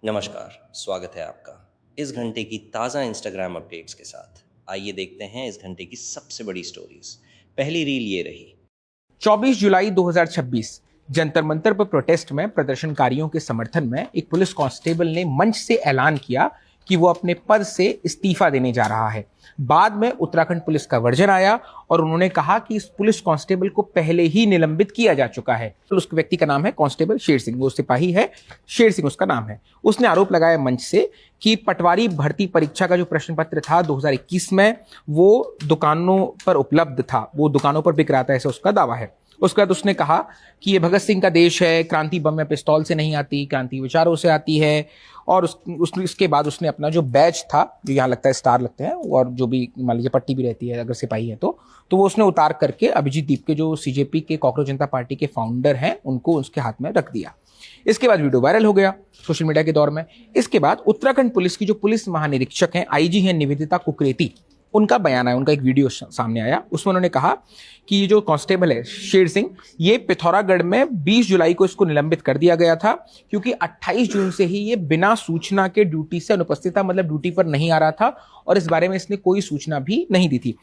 नमस्कार, स्वागत है आपका इस घंटे की ताज़ा इंस्टाग्राम अपडेट्स के साथ। आइए देखते हैं इस घंटे की सबसे बड़ी स्टोरीज। पहली रील ये रही। 24 जुलाई 2026 जंतर मंतर पर प्रोटेस्ट में प्रदर्शनकारियों के समर्थन में एक पुलिस कांस्टेबल ने मंच से ऐलान किया कि वो अपने पद से इस्तीफा देने जा रहा है। बाद में उत्तराखंड पुलिस का वर्जन आया और उन्होंने कहा कि इस पुलिस कांस्टेबल को पहले ही निलंबित किया जा चुका है। तो उस व्यक्ति का नाम है कांस्टेबल शेर सिंह, वो सिपाही है, शेर सिंह उसका नाम है। उसने आरोप लगाया मंच से कि पटवारी भर्ती परीक्षा का जो प्रश्न पत्र था 2021 में वो दुकानों पर उपलब्ध था, वो दुकानों पर बिक रहा था, ऐसा उसका दावा है। उसके बाद उसने कहा कि ये भगत सिंह का देश है, क्रांति बम या पिस्तौल से नहीं आती, क्रांति विचारों से आती है। और उसके बाद उसने अपना जो बैच था, जो यहाँ लगता है स्टार लगते हैं, और जो भी मान लीजिए पट्टी भी रहती है अगर सिपाही है तो वो उसने उतार करके अभिजीत दीप के जो सीजेपी के कॉकरोच जनता पार्टी के फाउंडर हैं उनको उसके हाथ में रख दिया। इसके बाद वीडियो वायरल हो गया सोशल मीडिया के दौर में। इसके बाद उत्तराखंड पुलिस की जो पुलिस महानिरीक्षक हैं, आईजी हैं निवेदिता कुकरेती, उनका बयान आया, उनका एक वीडियो सामने आया। उसमें उन्होंने कहा कि ये जो कांस्टेबल है शेर सिंह, ये पिथौरागढ़ में 20 जुलाई को इसको निलंबित कर दिया गया था क्योंकि 28 जून से ही ये बिना सूचना के ड्यूटी से अनुपस्थित था, मतलब ड्यूटी पर नहीं आ रहा था और इस बारे में इसने कोई सूचना भी नहीं दी थी।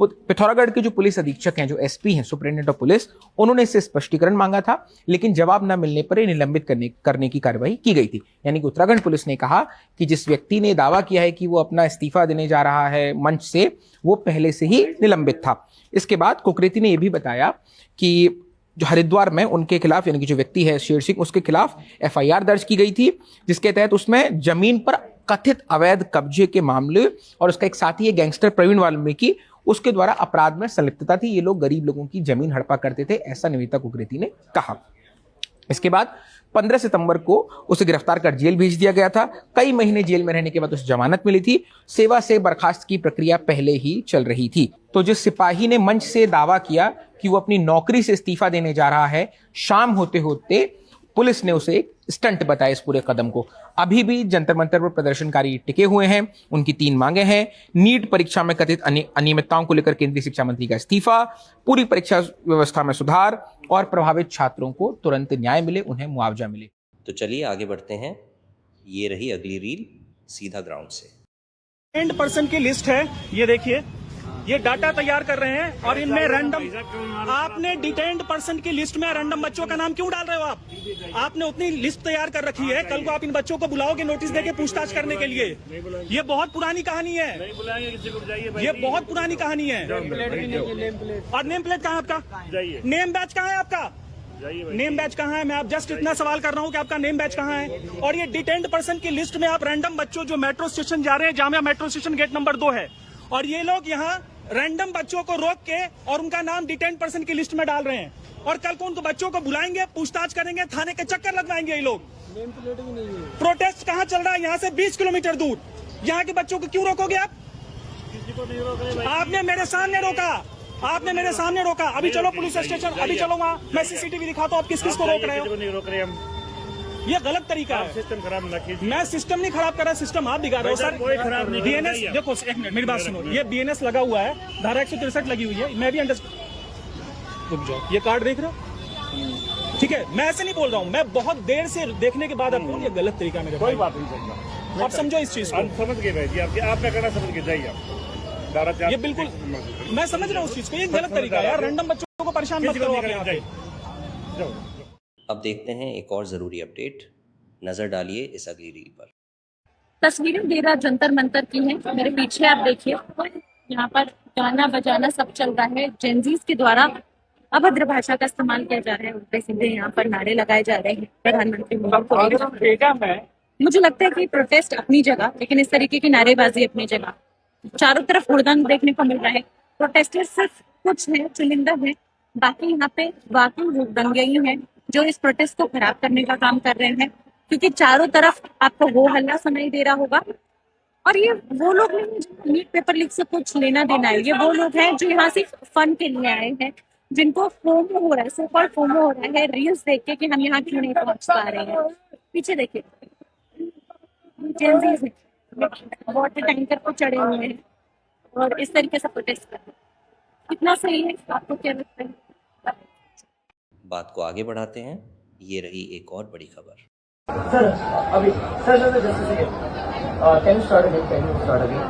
पिथौरागढ़ के जो पुलिस अधीक्षक हैं, जो एसपी हैं, सुपरिटेंडेंट ऑफ पुलिस, उन्होंने इससे स्पष्टीकरण मांगा था, लेकिन जवाब न मिलने पर निलंबित करने की कार्रवाई की गई थी। यानी कि उत्तराखंड पुलिस ने कहा कि जिस व्यक्ति ने दावा किया है कि वो अपना इस्तीफा देने जा रहा है मंच से, वो पहले से ही निलंबित था। इसके बाद कुकरेती ने यह भी बताया कि जो हरिद्वार में उनके खिलाफ, यानी कि जो व्यक्ति है शेर सिंह, उसके खिलाफ एफआईआर दर्ज की गई थी, जिसके तहत उसमें जमीन पर कथित अवैध कब्जे के मामले और उसका एक साथी है गैंगस्टर प्रवीण वाल्मीकि, उसके द्वारा अपराध में संलिप्तता थी। ये लोग गरीब लोगों की जमीन हड़पा करते थे, ऐसा निवेदिता कुकरेती ने कहा। इसके बाद 15 सितंबर को उसे गिरफ्तार कर जेल भेज दिया गया था। कई महीने जेल में रहने के बाद उसे जमानत मिली थी। सेवा से बर्खास्त की प्रक्रिया पहले ही चल रही थी। तो जिस सिपाही ने मंच से दावा किया कि वो अपनी नौकरी से इस्तीफा देने जा रहा है, शाम होते होते पुलिस ने उसे एक स्टंट बताया इस पूरे कदम को। अभी भी जंतर मंतर पर प्रदर्शनकारी टिके हुए हैं। उनकी 3 मांगे हैं: नीट परीक्षा में कथित अनियमितताओं को लेकर केंद्रीय शिक्षा मंत्री का इस्तीफा, पूरी परीक्षा व्यवस्था में सुधार और प्रभावित छात्रों को तुरंत न्याय मिले, उन्हें मुआवजा मिले। तो चलिए आगे बढ़ते हैं। ये रही अगली रील, सीधा ग्राउंड से। डिटेंड पर्सन की लिस्ट है, ये देखिए, ये डाटा तैयार कर रहे हैं और इनमें रैंडम, आपने डिटेंड पर्सन की लिस्ट में रैंडम बच्चों का नाम क्यों डाल रहे हो आप? आपने उतनी लिस्ट तैयार कर रखी है, कल को आप इन बच्चों को बुलाओगे नोटिस देके पूछताछ करने के लिए। ये बहुत पुरानी कहानी है, ये बहुत पुरानी कहानी है। और नेम प्लेट कहाँ है आपका? नेम बैच कहाँ है आपका? नेम बैच कहाँ है? मैं आप जस्ट इतना सवाल कर रहा हूँ कि आपका नेम बैच कहाँ है। और ये डिटेंड पर्सन की लिस्ट में आप रैंडम बच्चों जो मेट्रो स्टेशन जा रहे हैं, Jamia metro station gate number 2 है, और ये लोग यहाँ रैंडम बच्चों को रोक के और उनका नाम डिटेंड पर्सन की लिस्ट में डाल रहे हैं। और कल को उनको बच्चों को बुलाएंगे, पूछताछ करेंगे, थाने के चक्कर लगवाएंगे ये लोग। प्रोटेस्ट कहाँ चल रहा है? यहाँ से 20 किलोमीटर दूर। यहाँ के बच्चों को क्यों रोकोगे आप? आपने मेरे सामने रोका, आपने मेरे सामने रोका। अभी चलो पुलिस स्टेशन, अभी चलो वहाँ, मैं सीसीटीवी दिखाता हूँ आप किस किस को रोक रहे हो। ये गलत तरीका है। सिस्टम खराब न कीजिए। मैं सिस्टम नहीं खराब कर रहा, सिस्टम आप बिगाड़ रहे हो सर। कोई खराब नहीं। बीएनएस देखो, एक मिनट मेरी बात सुनो, ये बीएनएस लगा हुआ है, धारा 163 लगी हुई है, मैं भी रुक जाओ, ये कार्ड देख रहे हो, ठीक है? मैं ऐसे नहीं बोल रहा हूँ, मैं बहुत देर से देखने के बाद आपको, ये गलत तरीका मेरे, कोई बात नहीं समझा, आप समझो इस चीज को। समझ गए भाई जी, आपने कहना समझ के जाइए आप। ये बिल्कुल मैं समझ रहा हूँ उस चीज को, ये गलत तरीका है यार, रैंडम बच्चों को परेशान मत करो आप यहाँ पे। अब देखते हैं एक और जरूरी अपडेट, नजर डालिए इस अगली रील पर। तस्वीरें देरा जंतर मंतर की हैं। मेरे पीछे आप देखिए, यहाँ पर गाना बजाना सब चल रहा है। जेनजीज के द्वारा अभद्र भाषा का इस्तेमाल किया जा रहा है, उल्टे सीधे यहाँ पर नारे लगाए जा रहे हैं प्रधानमंत्री मोदी को। मुझे लगता है कि प्रोटेस्ट अपनी जगह, लेकिन इस तरीके की नारेबाजी अपनी जगह। चारों तरफ हुड़दंग देखने को मिल रहा है। प्रोटेस्टर्स सिर्फ कुछ है, चुनिंदा है, बाकी यहाँ पे वाकई हुड़दंगे ही हैं जो इस प्रोटेस्ट को खराब करने का काम कर रहे हैं, क्योंकि चारों तरफ आपको वो हल्ला सुनाई दे रहा होगा। और ये वो लोग नहीं जो नीट पेपर लीक से कुछ लेना देना है, ये वो लोग हैं जो यहाँ सिर्फ फन के लिए आए हैं, जिनको फोमो हो रहा है, सो कॉल्ड फोमो हो रहा है रील्स देख के कि हम यहाँ क्यों नहीं पहुंच पा रहे हैं। पीछे देखिए, जेनजीज वाटर टैंकर पर चढ़े हुए हैं और इस तरीके से प्रोटेस्ट कर रहे हैं। कितना सही है, आपको क्या लगता है? बात को आगे बढ़ाते हैं। ये रही एक और बड़ी खबर। Sir, अभी sir, just a second. Can you start again? Can you start again?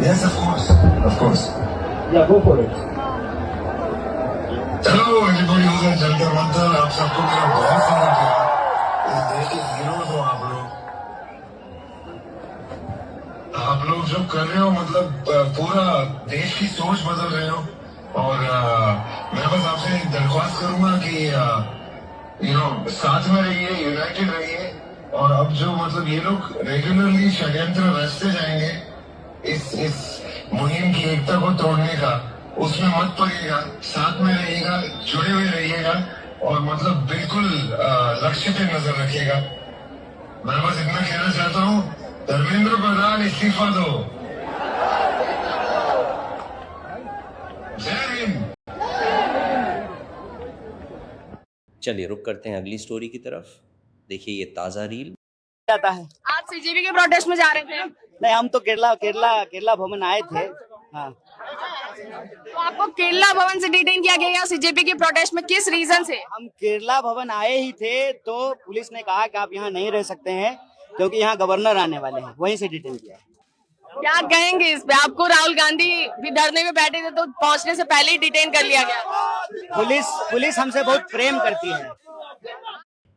Yes, of course. Of course. Yeah, go for it. Hello, everybody who's in Jantar Mantar, आप सबको मेरा बहुत सारा प्यार। इस देश के हीरोज हो आप लोग। आप लोग जो कर रहे हो मतलब पूरा देश की सोच बदल रहे हो और मैं बस आपसे एक दरख्वास्त करूंगा कि साथ में रहिए, यूनाइटेड रहिए और अब जो मतलब ये लोग रेगुलरली षड्यंत्र रचते जाएंगे इस मुहिम की एकता को तोड़ने का, उसमें मत पड़िएगा, साथ में रहिएगा, जुड़े हुए रहिएगा और मतलब बिल्कुल लक्ष्य पे नजर रखिएगा। मैं बस इतना कहना चाहता हूँ, धर्मेंद्र प्रधान इस्तीफा दो। जय हिंद। चलिए रुक करते हैं अगली स्टोरी की तरफ। देखिए ये ताज़ा रील। जाता है। आज सीजेपी के प्रोटेस्ट में जा रहे थे। नहीं, हम तो केरला भवन आए थे। हाँ, तो आपको केरला भवन से डिटेन किया गया या सीजेपी के प्रोटेस्ट में, किस रीजन से? हम केरला भवन आए ही थे तो पुलिस ने कहा कि आप यहाँ नहीं रह सकते हैं क्योंकि यहाँ गवर्नर आने वाले हैं, वहीं से डिटेन किया। क्या कहेंगे इस पे? आपको राहुल गांधी भी धरने में बैठे थे तो पहुंचने से पहले ही डिटेन कर लिया गया। पुलिस हमसे बहुत प्रेम करती है।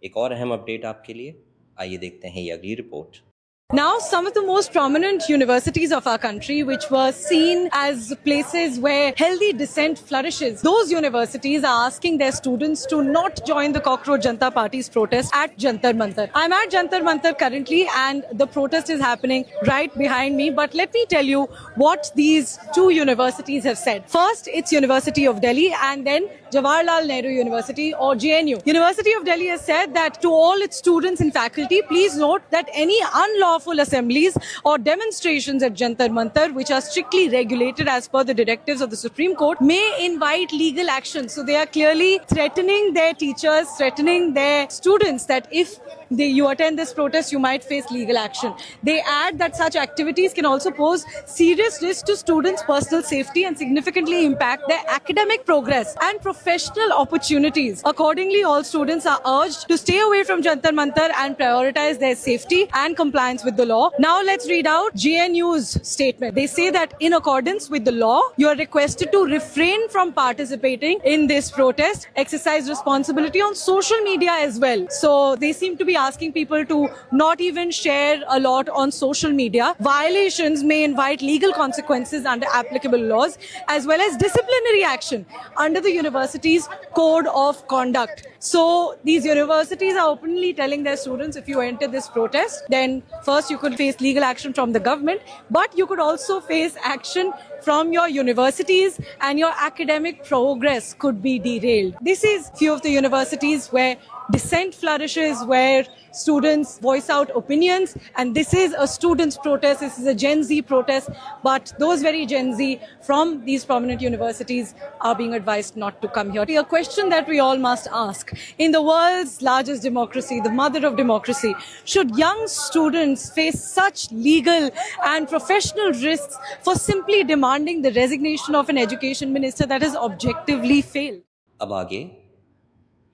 एक और अहम अपडेट आपके लिए, आइए देखते हैं ये अगली report. Now, some of the most prominent universities of our country, which were seen as places where healthy dissent flourishes, those universities are asking their students to not join the Cockroach Janata Party's protest at Jantar Mantar. I'm at Jantar Mantar currently and the protest is happening right behind me. But let me tell you what these two universities have said. First, it's University of Delhi and then Jawaharlal Nehru University or JNU. University of Delhi has said that to all its students and faculty, please note that any unlawful assemblies or demonstrations at Jantar Mantar, which are strictly regulated as per the directives of the Supreme Court, may invite legal action. So they are clearly threatening their teachers, threatening their students that if you attend this protest, you might face legal action. They add that such activities can also pose serious risk to students' personal safety and significantly impact their academic progress and professional opportunities. Accordingly, all students are urged to stay away from Jantar Mantar and prioritize their safety and compliance with the law. Now let's read out JNU's statement. They say that in accordance with the law, you are requested to refrain from participating in this protest, exercise responsibility on social media as well. So they seem to be asking people to not even share a lot on social media. Violations may invite legal consequences under applicable laws as well as disciplinary action under the university's code of conduct. So these universities are openly telling their students, if you enter this protest, then first you could face legal action from the government, but you could also face action from your universities and your academic progress could be derailed. This is few of the universities where dissent flourishes, where students voice out opinions, and this is a students' protest, this is a Gen Z protest, but those very Gen Z from these prominent universities are being advised not to come here. A question that we all must ask, in the world's largest democracy, the mother of democracy, should young students face such legal and professional risks for simply demanding the resignation of an education minister that has objectively failed? अब आगे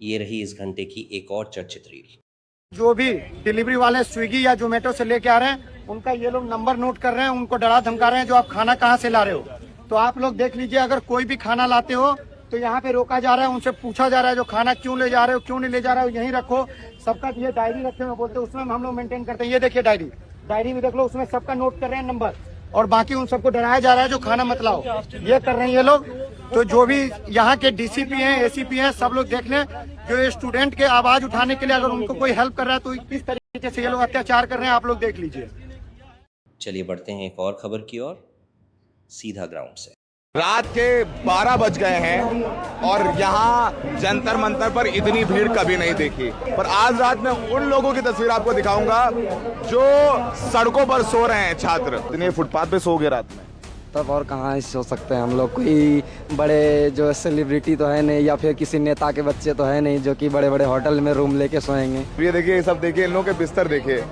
ये रही इस घंटे की एक और चर्चित रील। जो भी डिलीवरी वाले स्विगी या जोमेटो से लेके आ रहे हैं, उनका ये लोग नंबर नोट कर रहे हैं, उनको डरा धमका रहे हैं जो आप खाना कहाँ से ला रहे हो। तो आप लोग देख लीजिए, अगर कोई भी खाना लाते हो तो यहाँ पे रोका जा रहा है, उनसे पूछा जा रहा है जो खाना क्यों ले जा रहे हो, क्यों नहीं ले जा रहे हो, यहीं रखो। सबका ये डायरी रखे हुए बोलते हैं, उसमें हम लोग मेंटेन करते हैं। ये देखिए डायरी भी देख लो, उसमें सबका नोट कर रहे हैं नंबर, और बाकी उन सबको डराया जा रहा है जो खाना मत लाओ, ये कर रहे हैं ये लोग। तो जो भी यहाँ के डीसीपी हैं, एसीपी हैं, सब लोग देख लें, जो स्टूडेंट के आवाज उठाने के लिए अगर उनको कोई हेल्प कर रहा है तो किस तरीके से ये लोग अत्याचार कर रहे हैं, आप लोग देख लीजिए। चलिए बढ़ते हैं एक और खबर की ओर, सीधा ग्राउंड से। रात के 12 बज गए हैं और यहाँ जंतर मंतर पर इतनी भीड़ कभी नहीं देखी। पर आज रात में उन लोगों की तस्वीर आपको दिखाऊंगा जो सड़कों पर सो रहे हैं छात्र। इतने फुटपाथ पे सो गए रात में, तब और कहाँ सो सकते हैं हम लोग। कोई बड़े जो सेलिब्रिटी तो है नहीं, या फिर किसी नेता के बच्चे तो है नहीं जो कि बड़े बड़े होटल में रूम लेके सोएंगे। ये देखिए, ये सब देखिए, इन लोगों के बिस्तर देखिए,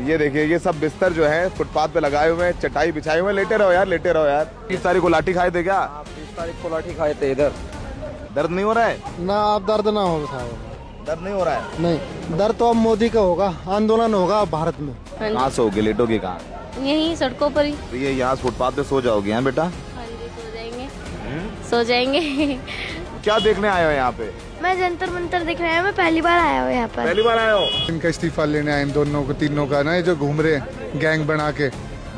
ये देखिए, ये सब बिस्तर जो है फुटपाथ पे लगाए हुए हैं, चटाई बिछाए हुए हैं। लेटे रहो यार, लेटे रहो यार। 30 तारीख को लाठी खाए थे क्या? 30 तारीख को लाठी खाए थे। इधर दर्द नहीं हो रहा है ना? आप दर्द ना हो साहब, डर नहीं हो रहा है? नहीं, डर तो अब मोदी का होगा, आंदोलन होगा भारत में। कहाँ सोओगे, लेटोगे कहाँ? यहीं सड़कों पर ही। तो ये यहाँ फुटपाथ पे सो जाओगे हैं बेटा? हाँ जी, सो जाएंगे। सो जाएंगे। क्या देखने आए हो यहाँ पे? मैं जंतर मंतर दिख रहा है, मैं पहली बार आया हूँ यहाँ पर। पहली बार आए हो? इनका इस्तीफा लेने आए, इन दोनों को, तीनों का ना, ये जो घूम रहे हैं गैंग बना के,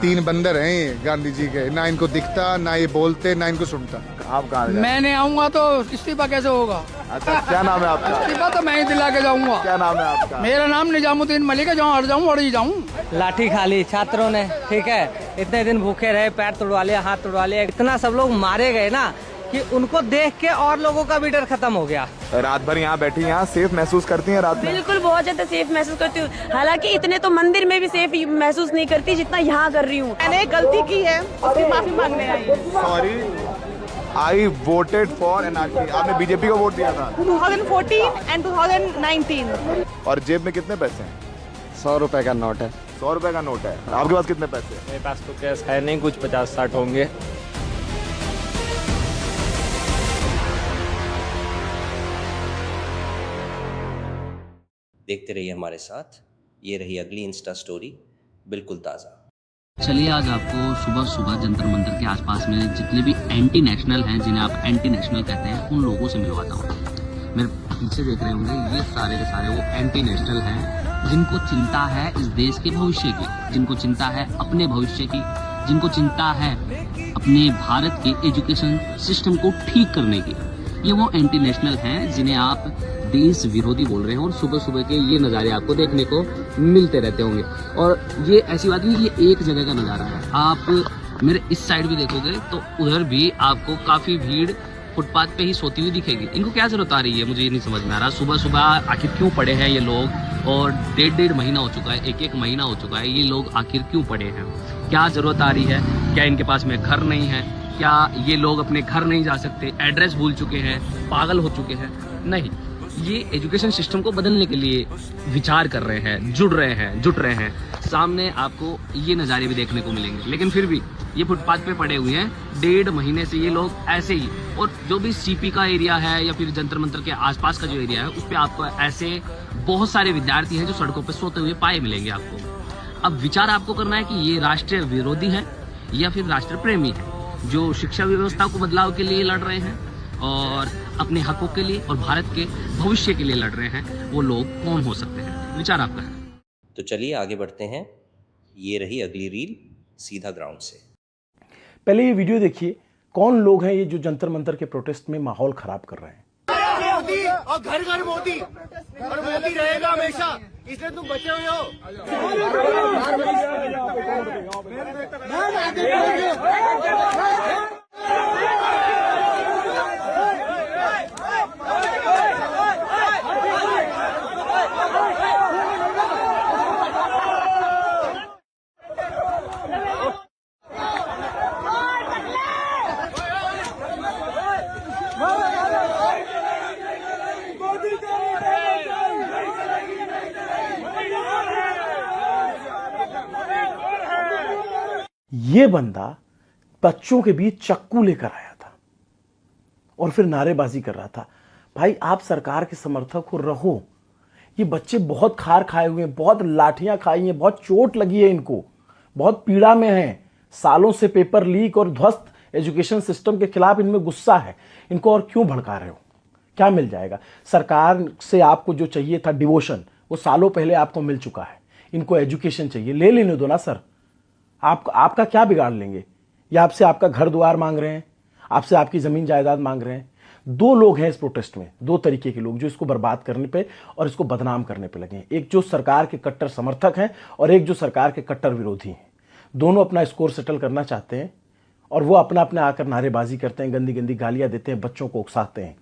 3 बंदर हैं ये गांधी जी के, ना इनको दिखता, ना ये बोलते, ना इनको सुनता। आप कहाँ? मैं नहीं आऊंगा तो इस्तीफा कैसे होगा? अच्छा, क्या नाम है आपका? इस्तीफा तो मैं ही दिला के जाऊंगा। क्या नाम है आपका? मेरा नाम निजामुद्दीन मलिक है, जहाँ हट जाऊँ और ही जाऊँ। लाठी खा ली छात्रों ने, ठीक है, इतने दिन भूखे रहे, पैर तोड़वा लिया, हाथ तोड़वा लिया, इतना सब लोग मारे गए ना कि उनको देख के और लोगों का भी डर खत्म हो गया। रात भर यहाँ बैठी, यहाँ सेफ महसूस करती हैं रात में? बिल्कुल, बहुत ज्यादा सेफ महसूस करती हूँ। हालांकि इतने तो मंदिर में भी सेफ महसूस नहीं करती जितना यहाँ कर रही हूँ। मैंने गलती की है, उसकी माफी मांगने आई हूँ। Sorry, I voted for एनआरकी। आपने बीजेपी को वोट दिया था 2014 एंड 2019। और जेब में कितने पैसे हैं? 100 रुपए का नोट है। 100 रुपए का नोट है। आपके पास कितने पैसे हैं? मेरे पास तो कैश है नहीं, कुछ 50-60 होंगे। देखते रहिए हमारे साथ, ये रही अगली इंस्टा स्टोरी, बिल्कुल ताज़ा। चलिए आज आपको सुबह सुबह जंतर मंतर के आसपास में जितने भी एंटी नेशनल हैं, जिन्हें आप एंटी नेशनल कहते हैं, उन लोगों से मिलवाता हूँ। मेरे पीछे देख रहे होंगे, ये सारे के सारे वो एंटी नेशनल हैं जिनको चिंता है इस देश के भविष्य की, जिनको चिंता है अपने भविष्य की, जिनको चिंता है अपने भारत के एजुकेशन सिस्टम को ठीक करने की। ये वो एंटी नेशनल हैं जिन्हें आप देश विरोधी बोल रहे हैं, और सुबह सुबह के ये नज़ारे आपको देखने को मिलते रहते होंगे। और ये ऐसी बात नहीं, ये एक जगह का नज़ारा है। आप मेरे इस साइड भी देखोगे तो उधर भी आपको काफ़ी भीड़ फुटपाथ पे ही सोती हुई दिखेगी। इनको क्या जरूरत आ रही है, मुझे ये नहीं समझ में आ रहा। सुबह सुबह आखिर क्यों पड़े हैं ये लोग, और 1.5 महीना हो चुका है, 1 महीना हो चुका है, ये लोग आखिर क्यों पड़े हैं? क्या जरूरत आ रही है? क्या इनके पास में घर नहीं है? क्या ये लोग अपने घर नहीं जा सकते, एड्रेस भूल चुके हैं, पागल हो चुके हैं? नहीं, ये एजुकेशन सिस्टम को बदलने के लिए विचार कर रहे हैं, जुट रहे हैं। सामने आपको ये नज़ारे भी देखने को मिलेंगे, लेकिन फिर भी ये फुटपाथ पे पड़े हुए हैं 1.5 महीने से ये लोग ऐसे ही। और जो भी सीपी का एरिया है या फिर जंतर मंतर के आसपास का जो एरिया है, उस पर आपको ऐसे बहुत सारे विद्यार्थी हैं जो सड़कों पर सोते हुए पाए मिलेंगे आपको। अब विचार आपको करना है कि ये राष्ट्र विरोधी है या फिर राष्ट्र प्रेमी है, जो शिक्षा व्यवस्था को बदलाव के लिए लड़ रहे हैं और अपने हकों के लिए और भारत के भविष्य के लिए लड़ रहे हैं। वो लोग कौन हो सकते हैं? विचार आपका है। तो चलिए आगे बढ़ते हैं, ये रही अगली रील सीधा ग्राउंड से। पहले ये वीडियो देखिए, कौन लोग हैं ये जो जंतर मंतर के प्रोटेस्ट में माहौल खराब कर रहे हैं। मोदी और घर घर मोदी, और मोदी रहेगा हमेशा, इसलिए तुम बचे हुए हो। ये बंदा बच्चों के बीच चक्कू लेकर आया था और फिर नारेबाजी कर रहा था। भाई, आप सरकार के समर्थक हो, रहो। ये बच्चे बहुत खार खाए हुए हैं, बहुत लाठियां खाई हैं, बहुत चोट लगी है इनको, बहुत पीड़ा में हैं। सालों से पेपर लीक और ध्वस्त एजुकेशन सिस्टम के खिलाफ इनमें गुस्सा है। इनको और क्यों भड़का रहे हो? क्या मिल जाएगा? सरकार से आपको जो चाहिए था डिवोशन, वो सालों पहले आपको मिल चुका है। इनको एजुकेशन चाहिए, ले लेने दो ना सर। आपका क्या बिगाड़ लेंगे? या आपसे आपका घर द्वार मांग रहे हैं, आपसे आपकी जमीन जायदाद मांग रहे हैं। 2 लोग हैं इस प्रोटेस्ट में, 2 तरीके के लोग जो इसको बर्बाद करने पे और इसको बदनाम करने पे लगे हैं। एक जो सरकार के कट्टर समर्थक हैं और एक जो सरकार के कट्टर विरोधी हैं। दोनों अपना स्कोर सेटल करना चाहते हैं और वो अपना अपना आकर नारेबाजी करते हैं, गंदी गंदी गालियां देते हैं, बच्चों को उकसाते हैं।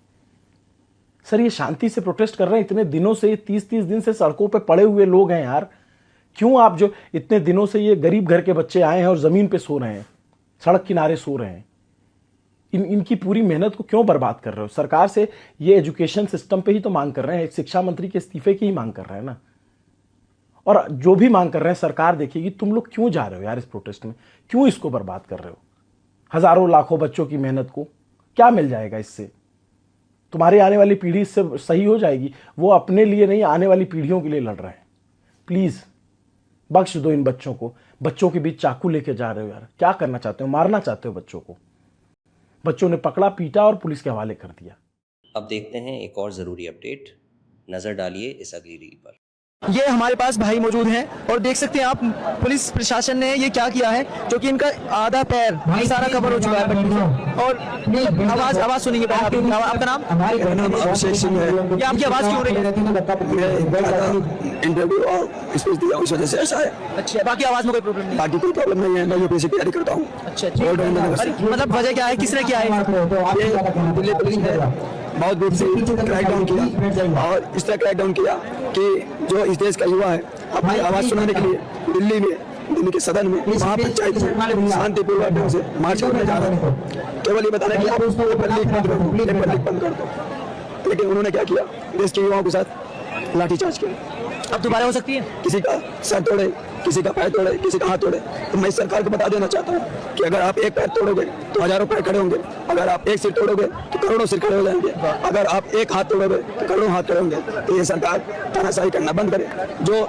सर, ये शांति से प्रोटेस्ट कर रहे हैं इतने दिनों से, 30-30 दिन से सड़कों पे पड़े हुए लोग हैं यार। क्यों आप जो इतने दिनों से ये गरीब घर के बच्चे आए हैं और जमीन पे सो रहे हैं, सड़क किनारे सो रहे हैं, इनकी पूरी मेहनत को क्यों बर्बाद कर रहे हो? सरकार से ये एजुकेशन सिस्टम पे ही तो मांग कर रहे हैं, एक शिक्षा मंत्री के इस्तीफे की ही मांग कर रहे हैं ना। और जो भी मांग कर रहे हैं सरकार देखेगी। तुम लोग क्यों जा रहे हो यार इस प्रोटेस्ट में? क्यों इसको बर्बाद कर रहे हो? हजारों लाखों बच्चों की मेहनत को क्या मिल जाएगा इससे? तुम्हारी आने वाली पीढ़ी इससे सही हो जाएगी। वो अपने लिए नहीं, आने वाली पीढ़ियों के लिए लड़ रहे हैं। प्लीज बख्श दो इन बच्चों को। बच्चों के बीच चाकू लेके जा रहे हो यार, क्या करना चाहते हो? मारना चाहते हो बच्चों को? बच्चों ने पकड़ा, पीटा और पुलिस के हवाले कर दिया। अब देखते हैं एक और ज़रूरी अपडेट। नज़र डालिए इस अगली रील पर। ये हमारे पास भाई मौजूद हैं और देख सकते हैं आप पुलिस प्रशासन ने ये क्या किया है, जो कि इनका आधा पैर सारा कवर हो चुका है पट्टी से। और आवाज सुनेंगे आपका नाम? मेरा नाम अभिषेक सिंह है। ये आपकी आवाज क्यों रही है? इंटरव्यू और स्पीच दिया, उस वजह से ऐसा है। अच्छा, बाकी आवाज में कोई प्रॉब्लम नहीं? बाकी कोई प्रॉब्लम नहीं है, मैं यूपीएससी की तैयारी करता हूँ। अच्छा, मतलब वजह क्या है, किसने किया है? दिल्ली पुलिस ने बहुत दूर से क्रैकडाउन किया और इस तरह क्रैकडाउन किया कि जो इस देश का युवा है अपनी आवाज सुनाने के लिए दिल्ली के सदन में, महापंचायत में शांतिपूर्वक ढंग से मार्च करने जा रहे थे, केवल ये बताने के लिए पेपर लीक बंद कर दो। लेकिन उन्होंने क्या किया, देश के युवाओं के साथ लाठीचार्ज किया। अब दोबारा हो सकती है? किसी का सर तोड़े, किसी का पैर तोड़े, किसी का हाथ तोड़े। तो मैं सरकार को बता देना चाहता हूँ कि अगर आप एक पैर तोड़ोगे तो हजारों पैर खड़े होंगे, अगर आप एक सिर तोड़ोगे तो करोड़ों सिर खड़े हो जाएंगे, अगर आप एक हाथ तोड़ोगे तो करोड़ों हाथ खड़े होंगे। तो ये सरकार तानाशाही करना बंद करे। जो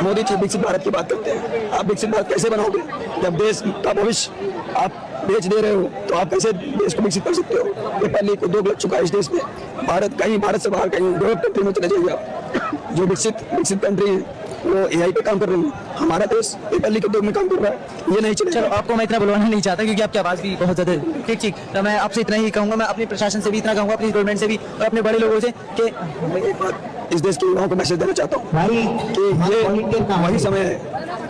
मोदी जी विकसित भारत की बात करते हैं, आप विकसित भारत कैसे बनाओगे जब देश का भविष्य आप बेच दे रहे हो? तो आप कैसे देश को विकसित कर सकते हो? पेपर लीक उद्योग लग चुका है इस देश में। भारत से बाहर कहीं डेवलप कंट्री में चले जाइए आप, जो विकसित कंट्री है वो एआई पे काम कर रही है। हमारा देश पेपर लीक उद्योग में काम कर रहा है, ये नहीं चलेगा। चलो, आपको मैं इतना बुलवाना नहीं चाहता क्योंकि आपकी आवाज़ भी बहुत ज़्यादा है। ठीक, तो मैं आपसे इतना ही कहूँगा, मैं अपने प्रशासन से भी इतना कहूँगा, अपनी गवर्नमेंट से भी और अपने बड़े लोगों से कि मैं एक बात इस देश के युवाओं को मैसेज देना चाहता हूँ कि ये वही समय है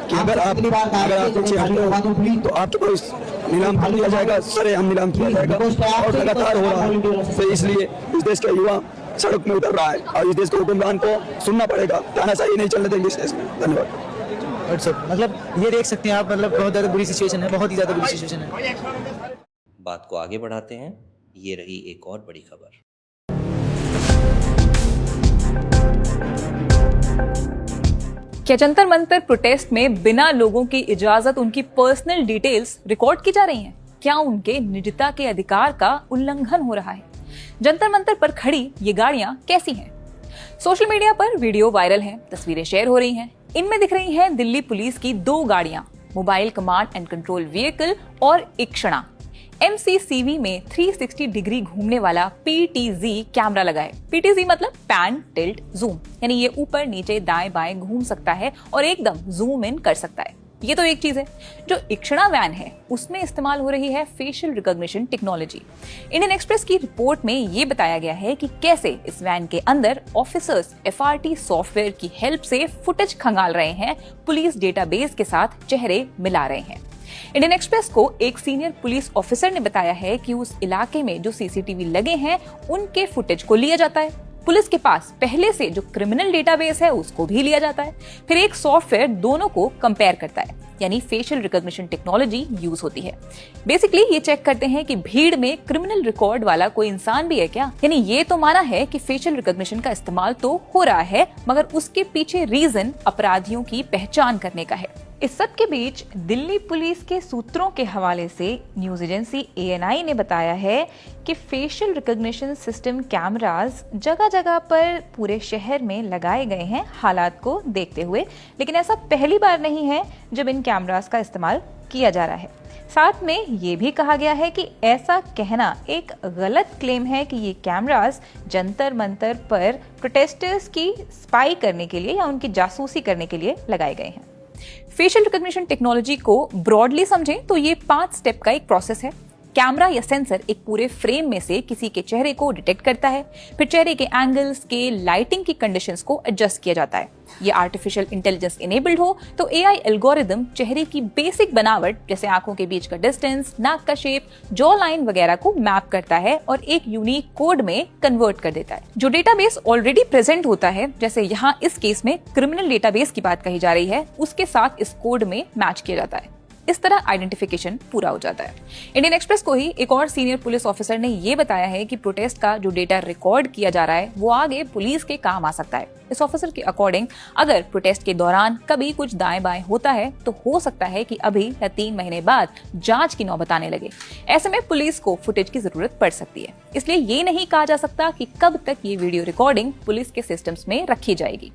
कि अगर आप पीछे हटते हो तो आपके पास नीलाम कर दिया जाएगा, सरेआम नीलाम किया जाएगा और लगातार हो रहा है। तो इसलिए इस देश का युवा सड़क में उतर रहा है और इस देश को हुक्मरान को सुनना पड़ेगा। तानाशाही नहीं चलने देंगे इस देश में। धन्यवाद। मतलब ये देख सकते हैं आप, मतलब बहुत ज़्यादा बुरी सिचुएशन है, बहुत ही ज़्यादा बुरी सिचुएशन है। बात को आगे बढ़ाते हैं। ये रही एक और बड़ी खबर। क्या जंतर मंतर प्रोटेस्ट में बिना लोगों की इजाजत उनकी पर्सनल डिटेल्स रिकॉर्ड की जा रही हैं? क्या उनके निजता के अधिकार का उल्लंघन हो रहा है? जंतर मंतर पर खड़ी ये गाड़ियां कैसी हैं? सोशल मीडिया पर वीडियो वायरल हैं, तस्वीरें शेयर हो रही हैं। इनमें दिख रही हैं दिल्ली पुलिस की 2 गाड़ियां, mobile command and control vehicle और इक्षणा। MCCV में 360 डिग्री घूमने वाला PTZ कैमरा लगा है। PTZ मतलब पैन, टिल्ट, जूम, यानी ये ऊपर नीचे दाएं बाएं घूम सकता है और एकदम जूम इन कर सकता है। ये तो एक चीज है। जो इक्षणा वैन है उसमें इस्तेमाल हो रही है facial recognition technology. Indian express की रिपोर्ट में ये बताया गया है कि कैसे इस वैन के अंदर ऑफिसर्स FRT सॉफ्टवेयर की हेल्प से फुटेज खंगाल रहे हैं, पुलिस डेटाबेस के साथ चेहरे मिला रहे हैं। इंडियन एक्सप्रेस को एक सीनियर पुलिस ऑफिसर ने बताया है कि उस इलाके में जो CCTV लगे हैं उनके फुटेज को लिया जाता है। पुलिस के पास पहले से जो क्रिमिनल डेटाबेस है उसको भी लिया जाता है। फिर एक सॉफ्टवेयर दोनों को कंपेयर करता है, यानी फेशियल रिकॉग्निशन टेक्नोलॉजी यूज होती है। बेसिकली ये चेक करते हैं कि भीड़ में क्रिमिनल रिकॉर्ड वाला कोई इंसान भी है क्या। यानी ये तो माना है कि फेशियल रिकॉग्निशन का इस्तेमाल तो हो रहा है, मगर उसके पीछे रीजन अपराधियों की पहचान करने का है। इस सब के बीच दिल्ली पुलिस के सूत्रों के हवाले से न्यूज एजेंसी ANI ने बताया है कि फेशियल रिकॉग्निशन सिस्टम कैमरास जगह जगह पर पूरे शहर में लगाए गए हैं हालात को देखते हुए, लेकिन ऐसा पहली बार नहीं है जब इन कैमरास का इस्तेमाल किया जा रहा है। साथ में ये भी कहा गया है कि ऐसा कहना एक गलत क्लेम है कि ये कैमरास जंतर मंतर पर प्रोटेस्टर्स की स्पाई करने के लिए या उनकी जासूसी करने के लिए लगाए गए हैं। फेशियल रिकॉग्निशन टेक्नोलॉजी को ब्रॉडली समझें तो ये 5 स्टेप का एक प्रोसेस है। कैमरा या सेंसर एक पूरे फ्रेम में से किसी के चेहरे को डिटेक्ट करता है, फिर चेहरे के एंगल, स्केल, लाइटिंग की कंडीशंस को एडजस्ट किया जाता है। ये आर्टिफिशियल इंटेलिजेंस इनेबल्ड हो तो AI एल्गोरिदम चेहरे की बेसिक बनावट जैसे आंखों के बीच का डिस्टेंस, नाक का शेप, जॉ लाइन वगैरह को मैप करता है और एक यूनिक कोड में कन्वर्ट कर देता है। जो डेटाबेस ऑलरेडी प्रेजेंट होता है, जैसे यहाँ इस केस में क्रिमिनल डेटाबेस की बात कही जा रही है, उसके साथ इस कोड में मैच किया जाता है। इस तरह आइडेंटिफिकेशन पूरा हो जाता है। इंडियन एक्सप्रेस को ही एक और सीनियर पुलिस ऑफिसर ने यह बताया है कि प्रोटेस्ट का जो डेटा रिकॉर्ड किया जा रहा है वो आगे पुलिस के काम आ सकता है। इस ऑफिसर के अकॉर्डिंग अगर प्रोटेस्ट के दौरान कभी कुछ दाएं बाएं होता है तो हो सकता है कि अभी या 3 महीने बाद जांच की नौबत आने लगे। ऐसे में पुलिस को फुटेज की जरूरत पड़ सकती है, इसलिए ये नहीं कहा जा सकता कि कब तक ये वीडियो रिकॉर्डिंग पुलिस के सिस्टम्स में रखी जाएगी।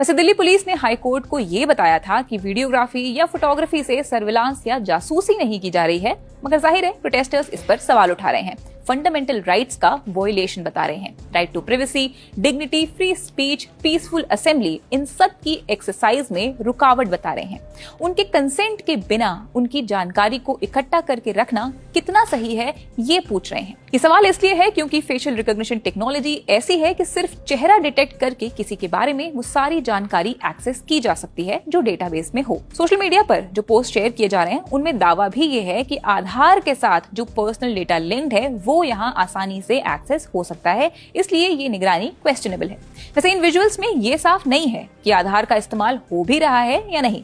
वैसे दिल्ली पुलिस ने हाई कोर्ट को ये बताया था कि वीडियोग्राफी या फोटोग्राफी से सर्विलांस या जासूसी नहीं की जा रही है, मगर जाहिर है प्रोटेस्टर्स इस पर सवाल उठा रहे हैं, फंडामेंटल राइट्स का वॉयलेशन बता रहे हैं। Right to privacy, dignity, free speech, peaceful assembly, इन सब की एक्सरसाइज में रुकावट बता रहे हैं। उनके कंसेंट के बिना उनकी जानकारी को इकट्ठा करके रखना कितना सही है, ये पूछ रहे हैं। ये सवाल इसलिए है क्योंकि फेशियल रिकॉग्निशन टेक्नोलॉजी ऐसी है कि सिर्फ चेहरा डिटेक्ट करके किसी के बारे में वो सारी जानकारी एक्सेस की जा सकती है जो डेटाबेस में हो। सोशल मीडिया पर जो पोस्ट शेयर किए जा रहे हैं उनमें दावा भी ये है कि आधार के साथ जो पर्सनल डेटा लिंक्ड है वो यहाँ आसानी से एक्सेस हो सकता है, इसलिए ये निगरानी क्वेश्चनेबल है। वैसे इन विजुअल्स में ये साफ नहीं है कि आधार का इस्तेमाल हो भी रहा है या नहीं।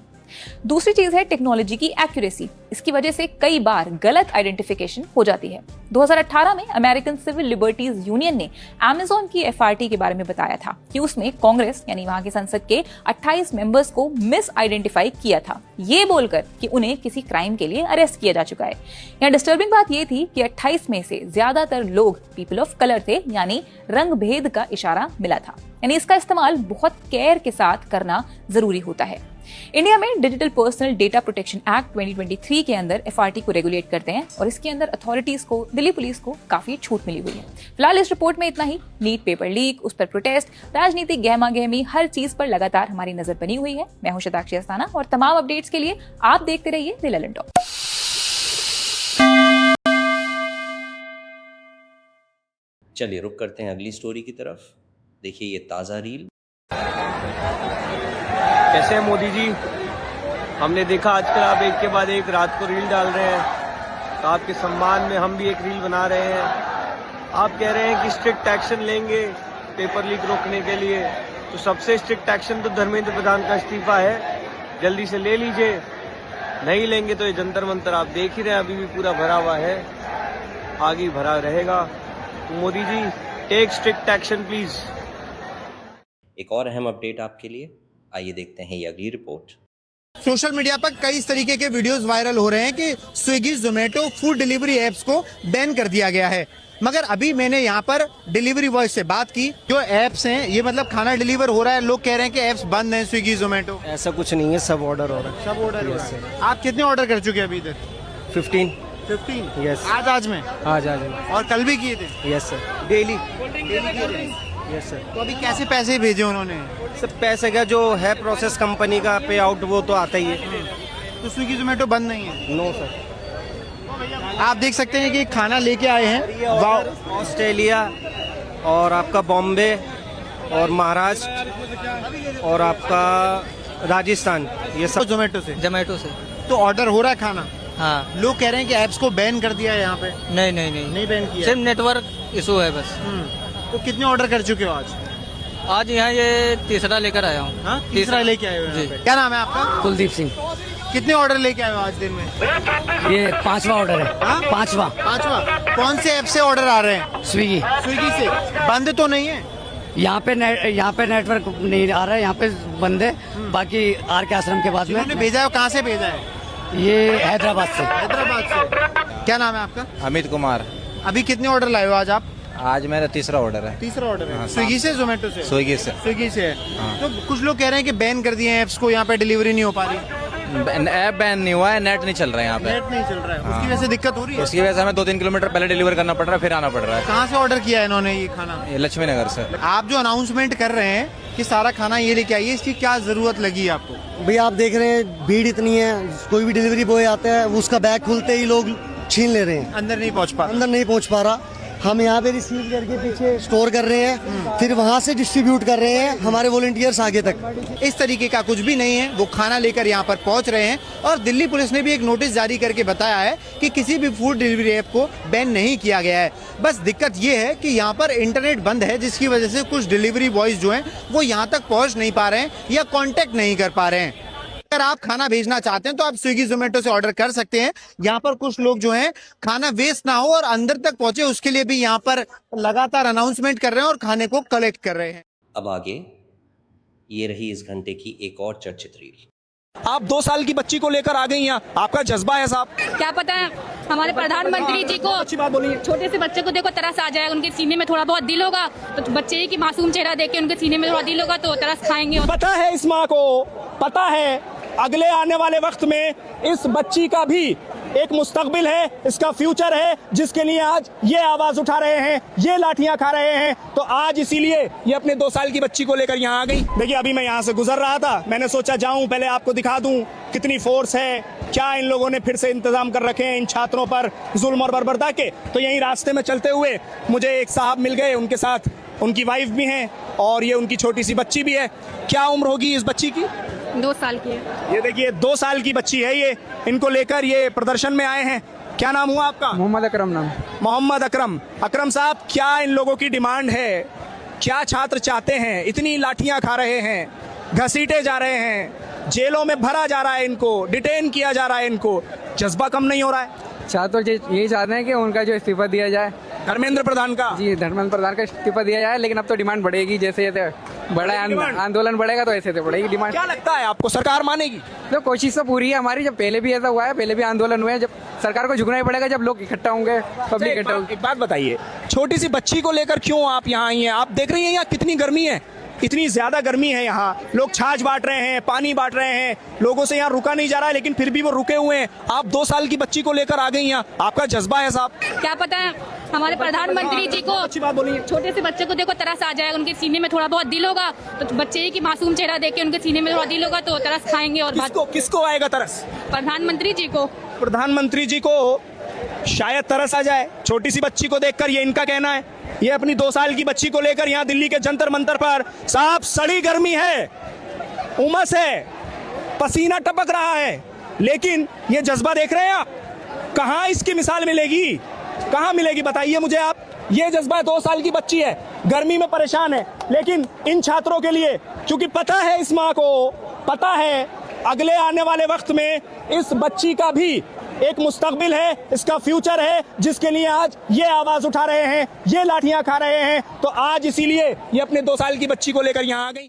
दूसरी चीज है टेक्नोलॉजी की एक्यूरेसी। इसकी वजह से कई बार गलत आइडेंटिफिकेशन हो जाती है। 2018 में अमेरिकन सिविल लिबर्टीज यूनियन ने अमेज़न की एफआरटी के बारे में बताया था कि उसने कांग्रेस यानी वहां की संसद के 28 मेंबर्स को मिस आइडेंटिफाई किया था, ये बोलकर कि उन्हें किसी क्राइम के लिए अरेस्ट किया जा चुका है। यहाँ डिस्टर्बिंग बात ये थी कि 28 में से ज्यादातर लोग पीपल ऑफ कलर थे, यानी रंग भेद का इशारा मिला था। यानी इसका इस्तेमाल बहुत केयर के साथ करना जरूरी होता है। इंडिया में digital personal data protection act 2023 के अंदर एफआरटी को रेगुलेट करते हैं और इसके अंदर अथॉरिटीज को, दिल्ली पुलिस को काफी छूट मिली हुई है। फिलहाल इस रिपोर्ट में इतना ही। नीट पेपर लीक, उस पर प्रोटेस्ट, राजनीतिक गहमा गहमी, हर चीज पर लगातार हमारी नजर बनी हुई है। मैं हूं शताक्षी अस्थाना और तमाम अपडेट्स के लिए आप देखते रहिए द ललन टॉक। चलिए रुक करते हैं अगली स्टोरी की तरफ। देखिए ये ताज़ा रील। कैसे हैं मोदी जी? हमने देखा आजकल आप एक के बाद एक रात को रील डाल रहे हैं, तो आपके सम्मान में हम भी एक रील बना रहे हैं। आप कह रहे हैं कि स्ट्रिक्ट एक्शन लेंगे पेपर लीक रोकने के लिए, तो सबसे स्ट्रिक्ट एक्शन तो धर्मेंद्र प्रधान का इस्तीफा है, जल्दी से ले लीजिए। नहीं लेंगे तो ये जंतर मंतर आप देख ही रहे हैं, अभी भी पूरा भरा हुआ है, आगे भरा रहेगा। तो Modi ji take strict action please. एक और अहम अपडेट आपके लिए, आइए देखते हैं ये अगली रिपोर्ट। सोशल मीडिया पर कई इस तरीके के वीडियोस वायरल हो रहे हैं कि Swiggy, Zomato food delivery apps को बैन कर दिया गया है, मगर अभी मैंने यहाँ पर डिलीवरी बॉय से बात की। जो एप्स हैं ये मतलब खाना डिलीवर हो रहा है, लोग कह रहे हैं कि एप्स बंद हैं स्विगी जोमेटो। ऐसा कुछ नहीं है, सब ऑर्डर हो रहा है। सब ऑर्डर हो रहा है। आप कितने ऑर्डर कर चुके हैं अभी तक? 15 यस। आज में आज और कल भी किए थे? यस सर, डेली किए थे। Yes sir. तो अभी कैसे पैसे भेजे उन्होंने? सब पैसे का जो है प्रोसेस कंपनी का पे आउट वो तो आता ही है। तो स्विगी जोमेटो बंद नहीं है? No sir. आप देख सकते हैं कि खाना लेके आए हैं ऑस्ट्रेलिया और आपका बॉम्बे और महाराष्ट्र और आपका राजस्थान, ये सब जोमेटो से। तो ऑर्डर हो रहा है खाना? हाँ। लोग कह रहे हैं कि एप्स को बैन कर दिया है यहाँ पे। नहीं बैन किया, सिर्फ नेटवर्क इशू है बस। तो कितने ऑर्डर कर चुके हो आज? आज यहाँ ये तीसरा लेकर आया हूँ। हाँ? तीसरा लेके आए हो यहाँ पे। क्या नाम है आपका? कुलदीप सिंह। कितने ऑर्डर लेके आए हो आज दिन में? ये 5वां ऑर्डर है। हाँ? पांचवा। कौन से ऐप से ऑर्डर आ रहे हैं? स्विगी से। बंद तो नहीं है? यहाँ पे नेटवर्क नहीं आ रहा है, यहाँ पे बंद है। बाकी आर के आश्रम के बाद में भेजा है। कहाँ से भेजा है? ये हैदराबाद से। क्या नाम है आपका? अमित कुमार। अभी कितने ऑर्डर लाए हो आज आप? आज मेरा तीसरा ऑर्डर है। तीसरा ऑर्डर है। स्विगी से, जोमेटो से? स्विगी से है। तो कुछ लोग कह रहे हैं कि बैन कर दिए हैं ऐप्स को, यहाँ पे डिलीवरी नहीं हो पा रही। ऐप बैन नहीं हुआ है, नेट नहीं चल रहा है यहाँ पे। नेट नहीं चल रहा है, उसकी वजह से दिक्कत हो रही है। उसकी वजह से हमें 2-3 किलोमीटर पहले डिलीवर करना पड़ रहा है, फिर आना पड़ रहा है। कहाँ से ऑर्डर किया है इन्होंने ये खाना? लक्ष्मी नगर से। आप जो अनाउंसमेंट कर रहे हैं कि सारा खाना ये लेके आइए, इसकी क्या जरूरत लगी आपको? भैया आप देख रहे हैं भीड़ इतनी है, कोई भी डिलीवरी बॉय आता है उसका बैग खुलते ही लोग छीन ले रहे हैं। अंदर नहीं पहुँच पा रहा। हम यहाँ पे रिसीव करके पीछे स्टोर कर रहे हैं, फिर वहाँ से डिस्ट्रीब्यूट कर रहे हैं हमारे वॉलंटियर्स आगे तक। इस तरीके का कुछ भी नहीं है, वो खाना लेकर यहाँ पर पहुँच रहे हैं। और दिल्ली पुलिस ने भी एक नोटिस जारी करके बताया है कि किसी भी फूड डिलीवरी ऐप को बैन नहीं किया गया है। बस दिक्कत ये है कि यहाँ पर इंटरनेट बंद है, जिसकी वजह से कुछ डिलीवरी बॉयज जो हैं वो यहाँ तक पहुँच नहीं पा रहे हैं या कॉन्टेक्ट नहीं कर पा रहे हैं। अगर आप खाना भेजना चाहते हैं तो आप स्विगी जोमेटो से ऑर्डर कर सकते हैं। यहाँ पर कुछ लोग जो हैं खाना वेस्ट ना हो और अंदर तक पहुंचे, उसके लिए भी यहाँ पर लगातार अनाउंसमेंट कर रहे हैं और खाने को कलेक्ट कर रहे हैं। अब आगे ये रही इस घंटे की एक और चर्चित रील। आप 2 साल की बच्ची को लेकर आ गई यहाँ, आपका जज्बा है साहब? क्या पता है हमारे प्रधानमंत्री जी को, अच्छी बात बोलिए। छोटे से बच्चे को देखो तरस आ जाए, उनके सीने में थोड़ा बहुत दिल होगा तो बच्चे ही की मासूम चेहरा देख के उनके सीने में थोड़ा दिल होगा तो तरस खाएंगे। पता है इस माँ को, पता है अगले आने वाले वक्त में इस बच्ची का भी एक मुस्तकबिल है, इसका फ्यूचर है, जिसके लिए आज ये आवाज उठा रहे हैं, ये लाठियां खा रहे हैं। तो आज इसीलिए ये अपने 2 साल की बच्ची को लेकर यहाँ आ गई। देखिए अभी मैं यहाँ से गुजर रहा था, मैंने सोचा जाऊं पहले आपको दिखा दूं कितनी फोर्स है, क्या इन लोगों ने फिर से इंतजाम कर रखे हैं इन छात्रों पर जुल्म और बर्बरता के। तो यहीं रास्ते में चलते हुए मुझे एक साहब मिल गए, उनके साथ उनकी वाइफ भी हैं और ये उनकी छोटी सी बच्ची भी है। क्या उम्र होगी इस बच्ची की? 2 साल की है। ये देखिए 2 साल की बच्ची है ये, इनको लेकर ये प्रदर्शन में आए हैं। क्या नाम हुआ आपका? मोहम्मद अकरम नाम। मोहम्मद अकरम। अकरम साहब, क्या इन लोगों की डिमांड है? क्या छात्र चाहते हैं? इतनी लाठियां खा रहे हैं, घसीटे जा रहे हैं, जेलों में भरा जा रहा है, इनको डिटेन किया जा रहा है, इनको जज्बा कम नहीं हो रहा है? छात्र यही चाहते हैं कि उनका जो इस्तीफा दिया जाए, धर्मेंद्र प्रधान का। जी, धर्मेंद्र प्रधान का इस्तीफा दिया जाए। लेकिन अब तो डिमांड बढ़ेगी, जैसे जैसे बड़ा आंदोलन बढ़ेगा तो ऐसे बढ़ेगी डिमांड। क्या लगता है आपको सरकार मानेगी? तो कोशिश तो पूरी है हमारी, जब पहले भी ऐसा हुआ है, पहले भी आंदोलन हुए हैं, जब सरकार को झुकना ही पड़ेगा जब लोग इकट्ठा होंगे, पब्लिक इकट्ठा होगी। एक बात बताइए, छोटी सी बच्ची को लेकर क्यों आप यहाँ आई हैं? आप देख रही हैं यहाँ कितनी गर्मी है, इतनी ज्यादा गर्मी है यहाँ, लोग छाछ बांट रहे हैं, पानी बांट रहे हैं, लोगों से यहाँ रुका नहीं जा रहा है, लेकिन फिर भी वो रुके हुए हैं। आप 2 साल की बच्ची को लेकर आ गई यहाँ, आपका जज्बा है साहब? क्या पता है हमारे प्रधानमंत्री जी को, अच्छी बात बोलिए। छोटे से बच्चे को देखो तरस आ जाए, उनके सीने में थोड़ा बहुत दिल होगा तो बच्चे ही की मासूम चेहरा देख के उनके सीने में थोड़ा दिल होगा तो तरस खाएंगे। और किसको आएगा तरस? प्रधानमंत्री जी को। प्रधानमंत्री जी को शायद तरस आ जाए छोटी सी बच्ची को देखकर, ये इनका कहना है। ये अपनी 2 साल की बच्ची को लेकर यहाँ दिल्ली के जंतर मंतर पर, साहब सड़ी गर्मी है, उमस है, पसीना टपक रहा है, लेकिन ये जज्बा देख रहे हैं आप? कहाँ इसकी मिसाल मिलेगी, कहाँ मिलेगी बताइए मुझे आप? ये जज्बा 2 साल की बच्ची है, गर्मी में परेशान है, लेकिन इन छात्रों के लिए, क्योंकि पता है इस माँ को, पता है अगले आने वाले वक्त में इस बच्ची का भी एक मुस्तकबिल है, इसका फ्यूचर है, जिसके लिए आज ये आवाज उठा रहे हैं, ये लाठियां खा रहे हैं। तो आज इसीलिए ये अपने 2 साल की बच्ची को लेकर यहाँ आ गई।